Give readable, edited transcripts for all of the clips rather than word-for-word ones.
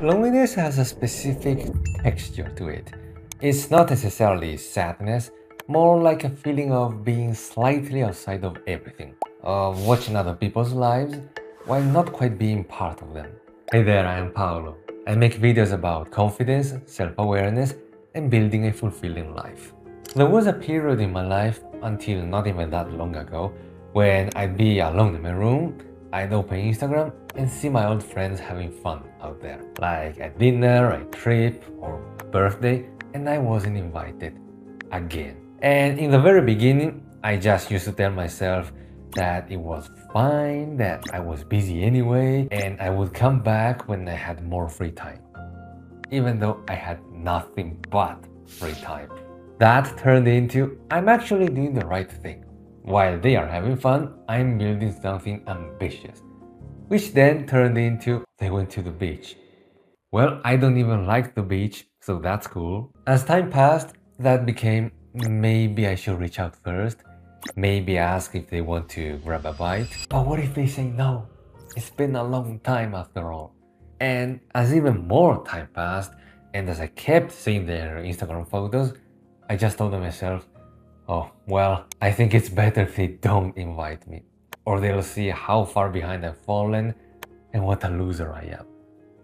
Loneliness has a specific texture to it. It's not necessarily sadness, more like a feeling of being slightly outside of everything, of watching other people's lives while not quite being part of them. Hey there, I am Paolo. I make videos about confidence, self-awareness, and building a fulfilling life. There was a period in my life, until not even that long ago, when I'd be alone in my room, I'd open Instagram and see my old friends having fun out there, like a dinner, a trip, or birthday, and I wasn't invited again. And in the very beginning, I just used to tell myself that it was fine, that I was busy anyway, and I would come back when I had more free time, even though I had nothing but free time. That turned into I'm actually doing the right thing. While they are having fun, I'm building something ambitious. Which then turned into they went to the beach. Well, I don't even like the beach, so that's cool. As time passed, that became maybe I should reach out first, maybe ask if they want to grab a bite. But what if they say no? It's been a long time after all. And as even more time passed, and as I kept seeing their Instagram photos, I just told myself, oh, well, I think it's better if they don't invite me, or they'll see how far behind I've fallen and what a loser I am.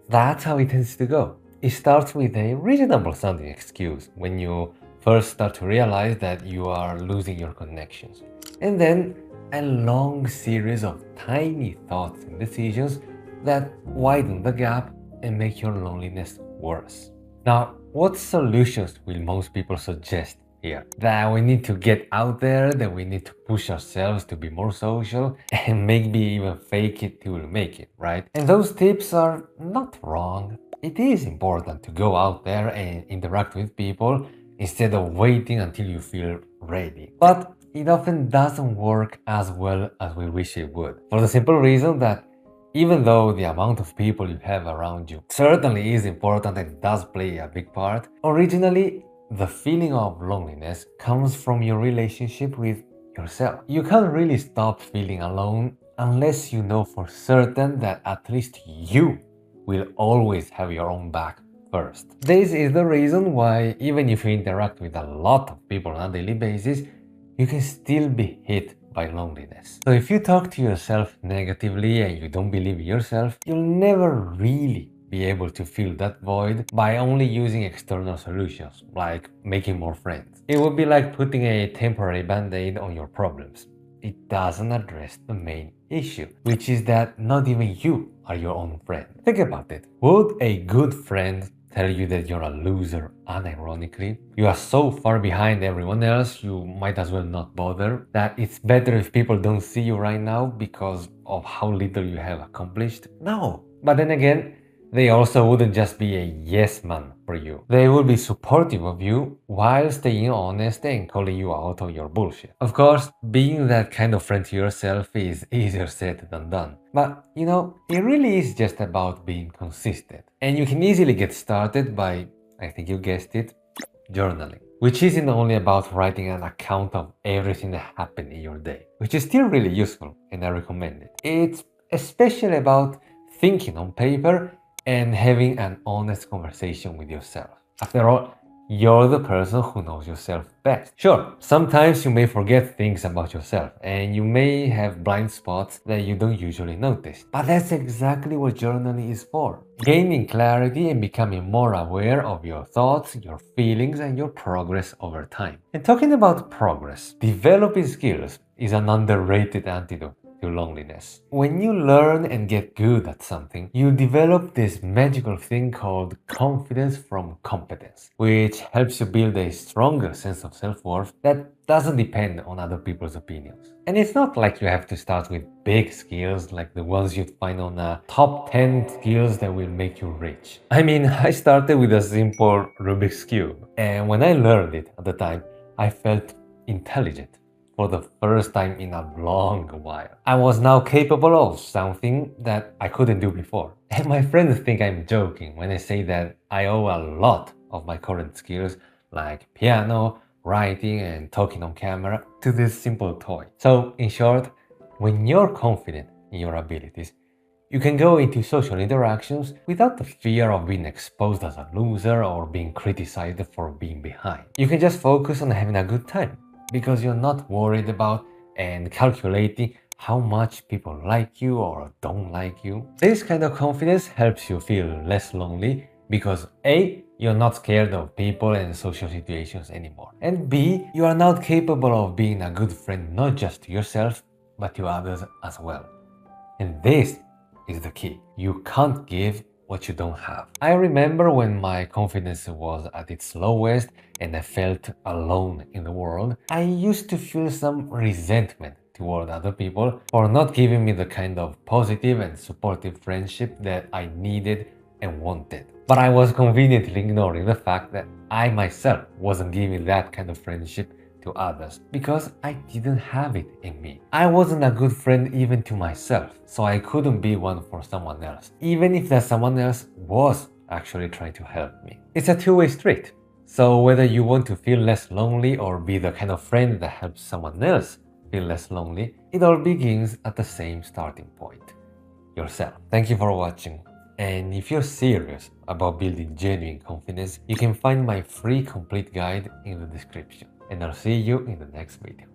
That's how it tends to go. It starts with a reasonable sounding excuse when you first start to realize that you are losing your connections. And then a long series of tiny thoughts and decisions that widen the gap and make your loneliness worse. Now, what solutions will most people suggest here? That we need to get out there, that we need to push ourselves to be more social, and maybe even fake it till we make it, right? And those tips are not wrong. It is important to go out there and interact with people instead of waiting until you feel ready. But it often doesn't work as well as we wish it would, for the simple reason that even though the amount of people you have around you certainly is important and does play a big part, originally the feeling of loneliness comes from your relationship with yourself. You can't really stop feeling alone unless you know for certain that at least you will always have your own back first. This is the reason why even if you interact with a lot of people on a daily basis, you can still be hit by loneliness. So if you talk to yourself negatively and you don't believe in yourself, you'll never really be able to fill that void by only using external solutions, like making more friends. It would be like putting a temporary band-aid on your problems. It doesn't address the main issue, which is that not even you are your own friend. Think about it. Would a good friend tell you that you're a loser unironically? You are so far behind everyone else, you might as well not bother, that it's better if people don't see you right now because of how little you have accomplished? No. But then again, they also wouldn't just be a yes man for you. They would be supportive of you while staying honest and calling you out on your bullshit. Of course, being that kind of friend to yourself is easier said than done. But you know, it really is just about being consistent. And you can easily get started by, I think you guessed it, journaling. Which isn't only about writing an account of everything that happened in your day, which is still really useful and I recommend it. It's especially about thinking on paper and having an honest conversation with yourself. After all, you're the person who knows yourself best. Sure, sometimes you may forget things about yourself and you may have blind spots that you don't usually notice. But that's exactly what journaling is for. Gaining clarity and becoming more aware of your thoughts, your feelings, and your progress over time. And talking about progress, developing skills is an underrated antidote to loneliness. When you learn and get good at something, you develop this magical thing called confidence from competence, which helps you build a stronger sense of self-worth that doesn't depend on other people's opinions. And it's not like you have to start with big skills like the ones you'd find on a top 10 skills that will make you rich. I mean, I started with a simple Rubik's Cube, and when I learned it at the time, I felt intelligent for the first time in a long while. I was now capable of something that I couldn't do before. And my friends think I'm joking when I say that I owe a lot of my current skills, like piano, writing, and talking on camera, to this simple toy. So, in short, when you're confident in your abilities, You can go into social interactions without the fear of being exposed as a loser or being criticized for being behind. You can just focus on having a good time because you're not worried about and calculating how much people like you or don't like you. This kind of confidence helps you feel less lonely because A, you're not scared of people and social situations anymore. And B, you are now capable of being a good friend not just to yourself, but to others as well. And this is the key. You can't give what you don't have. I remember when my confidence was at its lowest and I felt alone in the world, I used to feel some resentment toward other people for not giving me the kind of positive and supportive friendship that I needed and wanted. But I was conveniently ignoring the fact that I myself wasn't giving that kind of friendship to others because I didn't have it in me. I wasn't a good friend even to myself, so I couldn't be one for someone else, even if that someone else was actually trying to help me. It's a two-way street. So whether you want to feel less lonely or be the kind of friend that helps someone else feel less lonely, it all begins at the same starting point, yourself. Thank you for watching. And if you're serious about building genuine confidence, you can find my free complete guide in the description. And I'll see you in the next video.